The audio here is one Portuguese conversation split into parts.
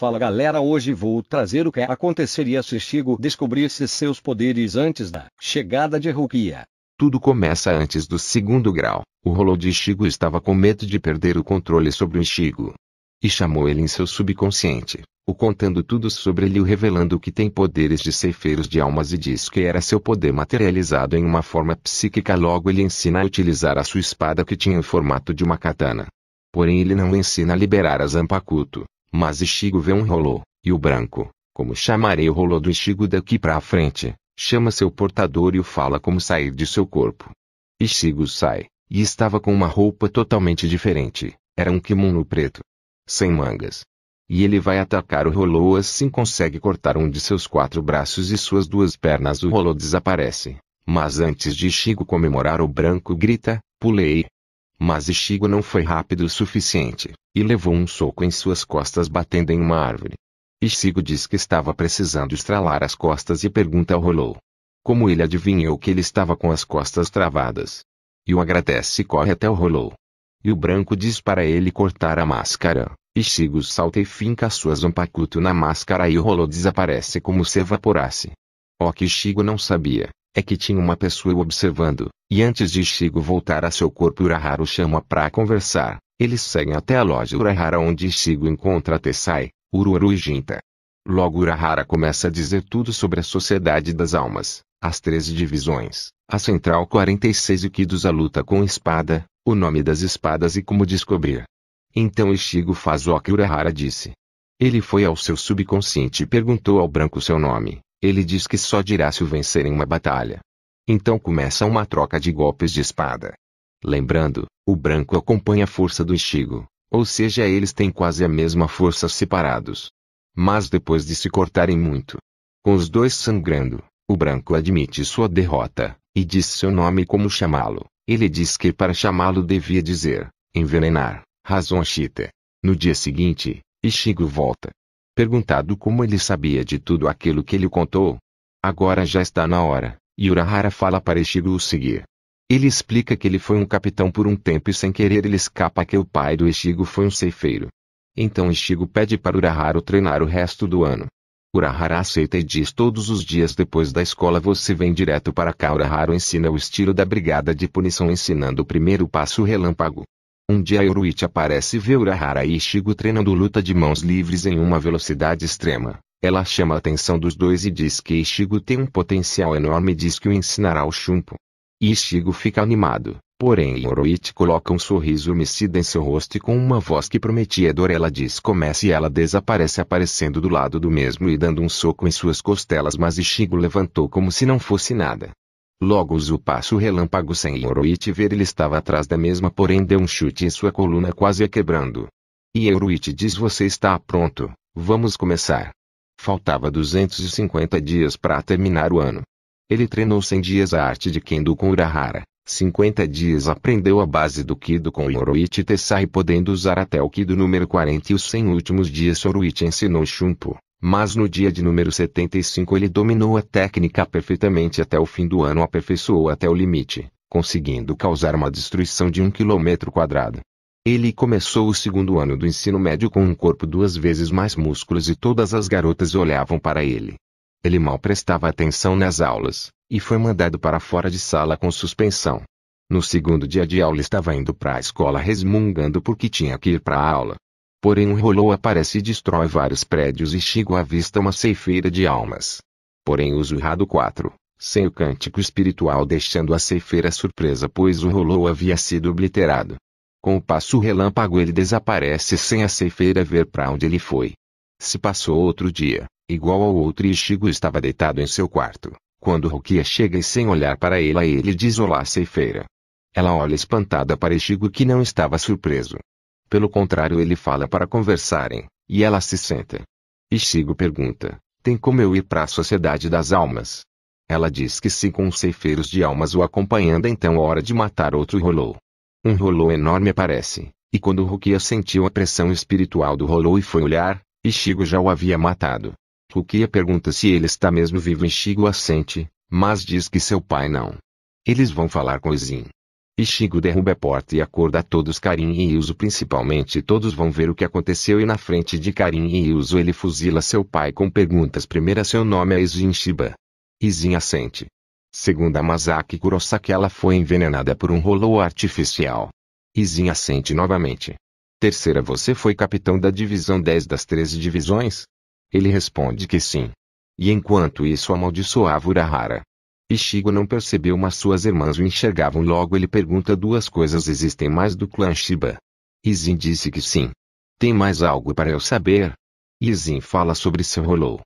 Fala galera, hoje vou trazer o que aconteceria se Ichigo descobrisse seus poderes antes da chegada de Rukia. Tudo começa antes do segundo grau. O Hollow de Ichigo estava com medo de perder o controle sobre o Ichigo. E chamou ele em seu subconsciente, o contando tudo sobre ele e o revelando que tem poderes de ceifeiros de almas e diz que era seu poder materializado em uma forma psíquica. Logo ele ensina a utilizar a sua espada que tinha o formato de uma katana. Porém ele não ensina a liberar a Zanpakuto. Mas Ichigo vê um Hollow, e o branco, como chamarei o Hollow do Ichigo daqui pra frente, chama seu portador e o fala como sair de seu corpo. Ichigo sai, e estava com uma roupa totalmente diferente, era um kimono preto, sem mangas. E ele vai atacar o Hollow, assim consegue cortar um de seus 4 braços e suas 2 pernas. O Hollow desaparece, mas antes de Ichigo comemorar, o branco grita, pulei. Mas Ichigo não foi rápido o suficiente, e levou um soco em suas costas batendo em uma árvore. Ichigo diz que estava precisando estralar as costas e pergunta ao Hollow como ele adivinhou que ele estava com as costas travadas. E o agradece e corre até o Hollow. E o branco diz para ele cortar a máscara. Ichigo salta e finca sua Zanpakuto na máscara e o Hollow desaparece como se evaporasse. O que Ichigo não sabia é que tinha uma pessoa o observando, e antes de Ichigo voltar a seu corpo, Urahara o chama para conversar. Eles seguem até a loja Urahara, onde Ichigo encontra Tessai, Uruoru e Jinta. Logo Urahara começa a dizer tudo sobre a Sociedade das Almas, as 13 divisões, a Central 46 e Kidos, a luta com espada, o nome das espadas e como descobrir. Então Ichigo faz o que Urahara disse. Ele foi ao seu subconsciente e perguntou ao branco seu nome. Ele diz que só dirá se o vencer em uma batalha. Então começa uma troca de golpes de espada. Lembrando, o branco acompanha a força do Ichigo, ou seja, eles têm quase a mesma força separados. Mas depois de se cortarem muito, com os dois sangrando, o branco admite sua derrota, e diz seu nome como chamá-lo. Ele diz que para chamá-lo devia dizer, envenenar, Razonshite. No dia seguinte, Ichigo volta. Perguntado como ele sabia de tudo aquilo que ele contou. Agora já está na hora, e Urahara fala para Ichigo o seguir. Ele explica que ele foi um capitão por um tempo e sem querer ele escapa que o pai do Ichigo foi um ceifeiro. Então Ichigo pede para Urahara o treinar o resto do ano. Urahara aceita e diz todos os dias depois da escola você vem direto para cá. Urahara ensina o estilo da brigada de punição ensinando o primeiro passo relâmpago. Um dia Yoruichi aparece e vê Urahara e Ichigo treinando luta de mãos livres em uma velocidade extrema. Ela chama a atenção dos dois e diz que Ichigo tem um potencial enorme e diz que o ensinará o Shunpo. Ichigo fica animado, porém Yoruichi coloca um sorriso homicida em seu rosto e com uma voz que prometia dor ela diz comece e ela desaparece aparecendo do lado do mesmo e dando um soco em suas costelas, mas Ichigo levantou como se não fosse nada. Logo usou o passo relâmpago sem Yoruichi ver, ele estava atrás da mesma, porém deu um chute em sua coluna quase a quebrando. E Yoruichi diz você está pronto, vamos começar. Faltava 250 dias para terminar o ano. Ele treinou 100 dias a arte de Kendo com Urahara, 50 dias aprendeu a base do Kido com Yoruichi Tessai podendo usar até o Kido número 40 e os 100 últimos dias Yoruichi ensinou Shunpo. Mas no dia de número 75 ele dominou a técnica perfeitamente até o fim do ano, aperfeiçoou até o limite, conseguindo causar uma destruição de 1 km². Ele começou o segundo ano do ensino médio com um corpo 2 vezes mais músculos e todas as garotas olhavam para ele. Ele mal prestava atenção nas aulas, e foi mandado para fora de sala com suspensão. No segundo dia de aula estava indo para a escola resmungando porque tinha que ir para a aula. Porém um Hollow aparece e destrói vários prédios e Ichigo avista uma ceifeira de almas. Porém usa o Rado 4, sem o cântico espiritual deixando a ceifeira surpresa pois o Hollow havia sido obliterado. Com o passo relâmpago ele desaparece sem a ceifeira ver para onde ele foi. Se passou outro dia, igual ao outro e Ichigo estava deitado em seu quarto, quando Rukia chega e sem olhar para ele diz olá ceifeira. Ela olha espantada para Ichigo que não estava surpreso. Pelo contrário ele fala para conversarem, e ela se senta. Ichigo pergunta, tem como eu ir para a Sociedade das Almas? Ela diz que sim com os ceifeiros de almas o acompanhando, então hora de matar outro Hollow. Um Hollow enorme aparece, e quando Rukia sentiu a pressão espiritual do Hollow e foi olhar, Ichigo já o havia matado. Rukia pergunta se ele está mesmo vivo. Ichigo assente, mas diz que seu pai não. Eles vão falar com Izin. Ishigo derruba a porta e acorda todos Karin e Yuzo, principalmente todos vão ver o que aconteceu e na frente de Karin e Yuzo ele fuzila seu pai com perguntas. Primeira, seu nome é Izin Shiba. Izin assente. Segunda, Masaki Kurosaki, ela foi envenenada por um hollow artificial. Izin assente novamente. Terceira, você foi capitão da divisão 10 das 13 divisões? Ele responde que sim. E enquanto isso amaldiçoava Urahara. Ishigo não percebeu, mas suas irmãs o enxergavam. Logo ele pergunta duas coisas: existem mais do clã Shiba? Izin disse que sim. Tem mais algo para eu saber? Izin fala sobre seu hollow.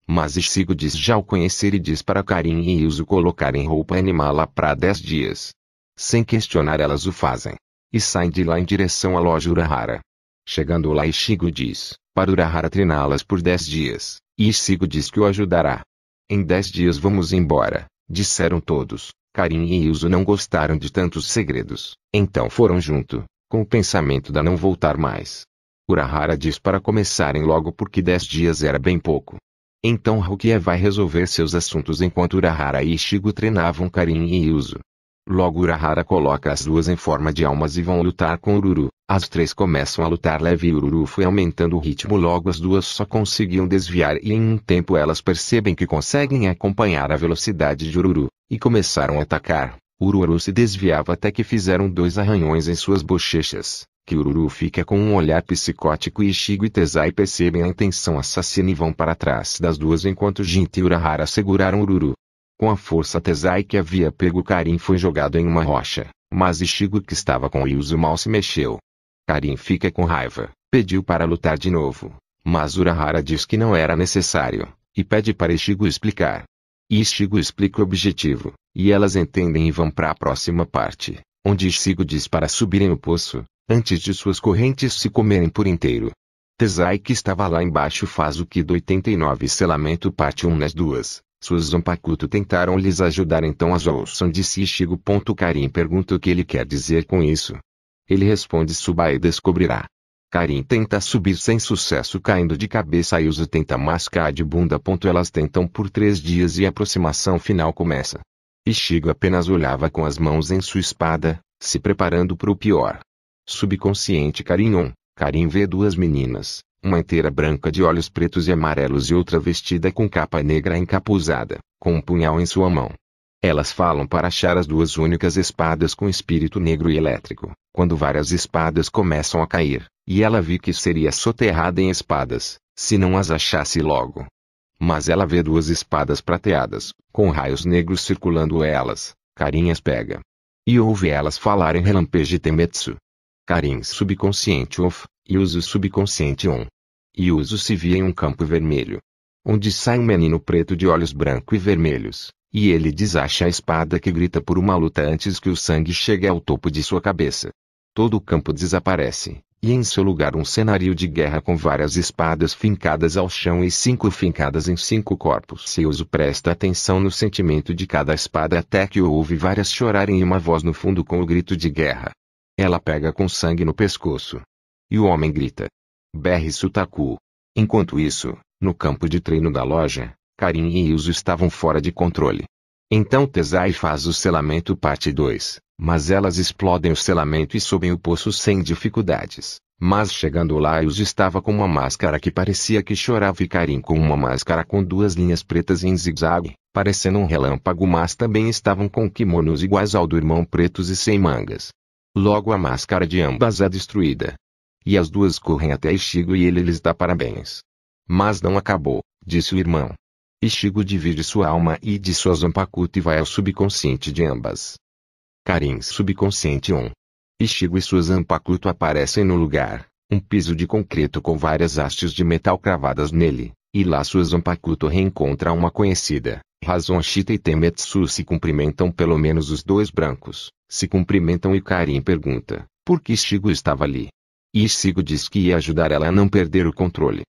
Mas Ishigo diz já o conhecer e diz para Karin e Yuzo colocarem roupa animal lá para 10 dias. Sem questionar elas o fazem. E saem de lá em direção à loja Urahara. Chegando lá Ishigo diz, para Urahara treiná-las por 10 dias, e Ishigo diz que o ajudará. Em 10 dias vamos embora, disseram todos. Karin e Yuzo não gostaram de tantos segredos, então foram junto, com o pensamento de não voltar mais. Urahara diz para começarem logo porque 10 dias era bem pouco. Então Rukia vai resolver seus assuntos enquanto Urahara e Ishigo treinavam Karin e Yuzo. Logo Urahara coloca as duas em forma de almas e vão lutar com Ururu. As três começam a lutar leve e Ururu foi aumentando o ritmo. Logo as duas só conseguiam desviar e em um tempo elas percebem que conseguem acompanhar a velocidade de Ururu, e começaram a atacar. Ururu se desviava até que fizeram 2 arranhões em suas bochechas, que Ururu fica com um olhar psicótico e Ishigo e Tezai percebem a intenção assassina e vão para trás das duas enquanto Jinta e Urahara seguraram Ururu. Com a força Tezai que havia pego Karin foi jogado em uma rocha, mas Ishigo que estava com Yuzo mal se mexeu. Karin fica com raiva, pediu para lutar de novo, mas Urahara diz que não era necessário, e pede para Ishigo explicar. E Ishigo explica o objetivo, e elas entendem e vão para a próxima parte, onde Ishigo diz para subirem o poço, antes de suas correntes se comerem por inteiro. Tezai que estava lá embaixo faz o Kido 89 selamento parte 1 nas duas. Suas Zanpakuto tentaram lhes ajudar, então as ouçam, disse Ishigo. Karin pergunta o que ele quer dizer com isso. Ele responde: suba e descobrirá. Karin tenta subir sem sucesso, caindo de cabeça. Yuzo tenta mascar de bunda. Elas tentam por 3 dias e a aproximação final começa. Ishigo apenas olhava com as mãos em sua espada, se preparando para o pior. Subconsciente Karin 1. Karin vê 2 meninas. Uma inteira branca de olhos pretos e amarelos e outra vestida com capa negra encapuzada, com um punhal em sua mão. Elas falam para achar as 2 únicas espadas com espírito negro e elétrico, quando várias espadas começam a cair, e ela viu que seria soterrada em espadas, se não as achasse logo. Mas ela vê 2 espadas prateadas, com raios negros circulando elas. Karin as pega. E ouve elas falarem Relampejo Temetsu. Karin subconsciente off, Yuzo subconsciente on. Yuzo se via em um campo vermelho, onde sai um menino preto de olhos branco e vermelhos, e ele desacha a espada que grita por uma luta antes que o sangue chegue ao topo de sua cabeça. Todo o campo desaparece, e em seu lugar um cenário de guerra com várias espadas fincadas ao chão e 5 fincadas em 5 corpos. Yuzo presta atenção no sentimento de cada espada até que ouve várias chorarem e uma voz no fundo com o grito de guerra. Ela pega com sangue no pescoço. E o homem grita: Berre Sutaku. Enquanto isso, no campo de treino da loja, Karin e Yuzo estavam fora de controle. Então Tezai faz o selamento parte 2, mas elas explodem o selamento e sobem o poço sem dificuldades. Mas chegando lá Yuzo estava com uma máscara que parecia que chorava e Karin com uma máscara com 2 linhas pretas em zigue-zague, parecendo um relâmpago, mas também estavam com kimonos iguais ao do irmão pretos e sem mangas. Logo a máscara de ambas é destruída. E as duas correm até Ishigo e ele lhes dá parabéns. Mas não acabou, disse o irmão. Ishigo divide sua alma e de sua Zanpakuto e vai ao subconsciente de ambas. Karin subconsciente 1. Ishigo e sua Zanpakuto aparecem no lugar, um piso de concreto com várias hastes de metal cravadas nele, e lá sua Zanpakuto reencontra uma conhecida. Razon Shita e Temetsu se cumprimentam, pelo menos os 2 brancos, se cumprimentam e Karin pergunta, por que Ishigo estava ali? E Ishigo diz que ia ajudar ela a não perder o controle.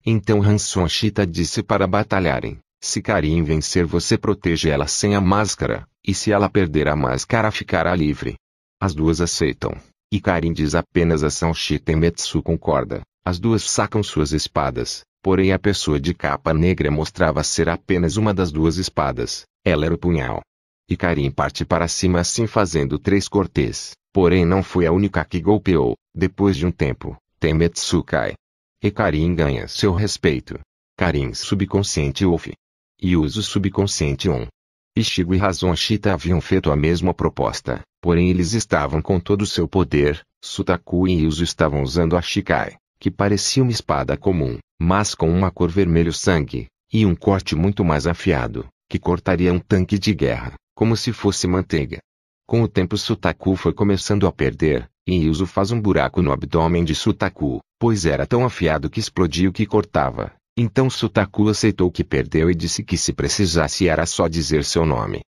Então Razon Shita disse para batalharem, se Karin vencer você protege ela sem a máscara, e se ela perder a máscara ficará livre. As duas aceitam, e Karin diz apenas a Razon Shita e Metsu concorda, as duas sacam suas espadas. Porém a pessoa de capa negra mostrava ser apenas uma das 2 espadas, ela era o punhal. E Karin parte para cima assim fazendo 3 cortes, porém não foi a única que golpeou. Depois de um tempo, Temetsu cai. E Karin ganha seu respeito. Karin subconsciente Wolf. E uso subconsciente On. Ichigo e Razon Shita haviam feito a mesma proposta, porém eles estavam com todo o seu poder. Sutaku e Yuzu estavam usando a Shikai, que parecia uma espada comum, mas com uma cor vermelho sangue, e um corte muito mais afiado, que cortaria um tanque de guerra, como se fosse manteiga. Com o tempo Sutaku foi começando a perder, e Yuzu faz um buraco no abdômen de Sutaku, pois era tão afiado que explodia o que cortava. Então Sutaku aceitou que perdeu e disse que se precisasse era só dizer seu nome.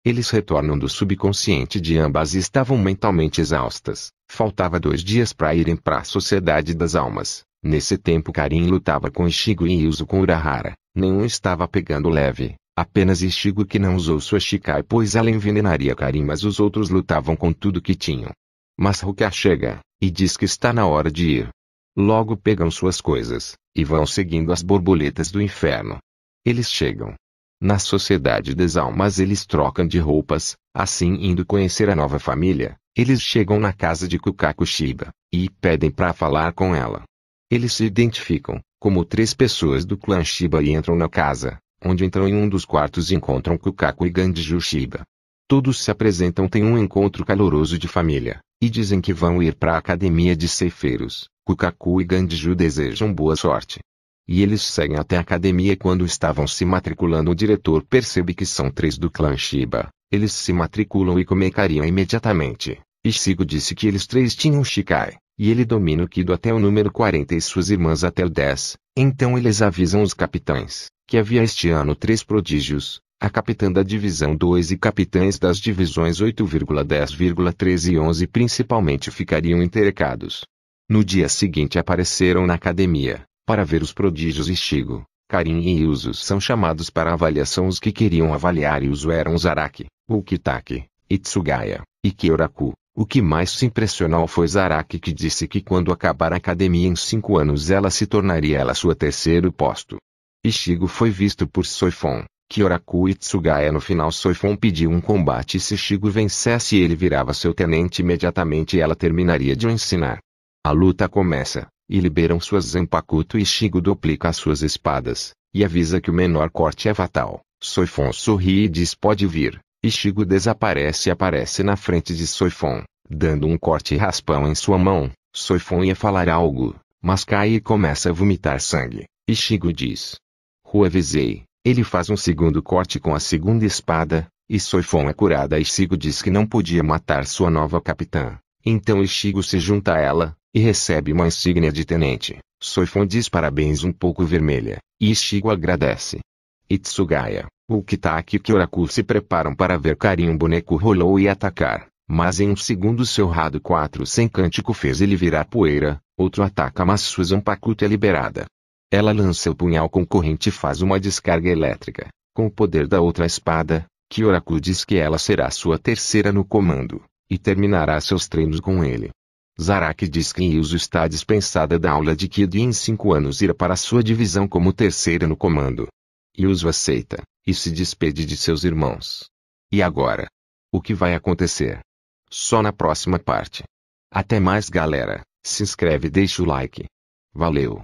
Eles retornam do subconsciente de ambas e estavam mentalmente exaustas. Faltava 2 dias para irem para a Sociedade das Almas. Nesse tempo Karin lutava com Ichigo e Yuzu com Urahara. Nenhum estava pegando leve. Apenas Ichigo que não usou sua Shikai pois ela envenenaria Karin, mas os outros lutavam com tudo que tinham. Mas Ruka chega, e diz que está na hora de ir. Logo pegam suas coisas, e vão seguindo as borboletas do inferno. Eles chegam. Na Sociedade das Almas eles trocam de roupas, assim indo conhecer a nova família. Eles chegam na casa de Kukaku Shiba, e pedem para falar com ela. Eles se identificam, como 3 pessoas do clã Shiba e entram na casa, onde entram em um dos quartos e encontram Kukaku e Ganju Shiba. Todos se apresentam, têm um encontro caloroso de família, e dizem que vão ir para a academia de ceifeiros. Kukaku e Ganju desejam boa sorte. E eles seguem até a academia. Quando estavam se matriculando, o diretor percebe que são 3 do clã Shiba. Eles se matriculam e comunicariam imediatamente. Ichigo disse que eles 3 tinham Shikai, e ele domina o Kido até o número 40 e suas irmãs até o 10. Então eles avisam os capitães, que havia este ano 3 prodígios, a capitã da divisão 2 e capitães das divisões 8,10, 13 e 11 principalmente ficariam interessados. No dia seguinte apareceram na academia, para ver os prodígios. Ichigo, Karin e Yuzu são chamados para avaliação. Os que queriam avaliar Yuzu eram Zaraki, Ukitake, Itsugaya, e Kyoraku. O que mais se impressionou foi Zaraki, que disse que quando acabar a academia em 5 anos ela se tornaria ela sua 3º posto. Ichigo foi visto por Soifon, Kyoraku e Tsugaya. No final Soifon pediu um combate e se Ichigo vencesse ele virava seu tenente imediatamente e ela terminaria de o ensinar. A luta começa, e liberam suas Zanpakuto e Ichigo duplica as suas espadas, e avisa que o menor corte é fatal. Soifon sorri e diz pode vir. Ichigo desaparece e aparece na frente de Soifon, dando um corte raspão em sua mão. Soifon ia falar algo, mas cai e começa a vomitar sangue. Ichigo diz: Ru avisei. Ele faz um segundo corte com a segunda espada, e Soifon é curada. Ichigo diz que não podia matar sua nova capitã. Então Ichigo se junta a ela, e recebe uma insígnia de tenente. Soifon diz parabéns um pouco vermelha, e Ichigo agradece. Itsugaya, Ukitake e Kyoraku se preparam para ver Karin. Um boneco rolou e atacar, mas em um segundo seu Rado 4 sem cântico fez ele virar poeira. Outro ataca mas sua Zanpakuto é liberada. Ela lança o punhal com corrente e faz uma descarga elétrica. Com o poder da outra espada, Kyoraku diz que ela será sua 3ª no comando, e terminará seus treinos com ele. Zaraki diz que Yuzu está dispensada da aula de Kido e em 5 anos irá para sua divisão como 3ª no comando. Yuzu aceita, e se despede de seus irmãos. E agora? O que vai acontecer? Só na próxima parte. Até mais galera, se inscreve e deixa o like. Valeu!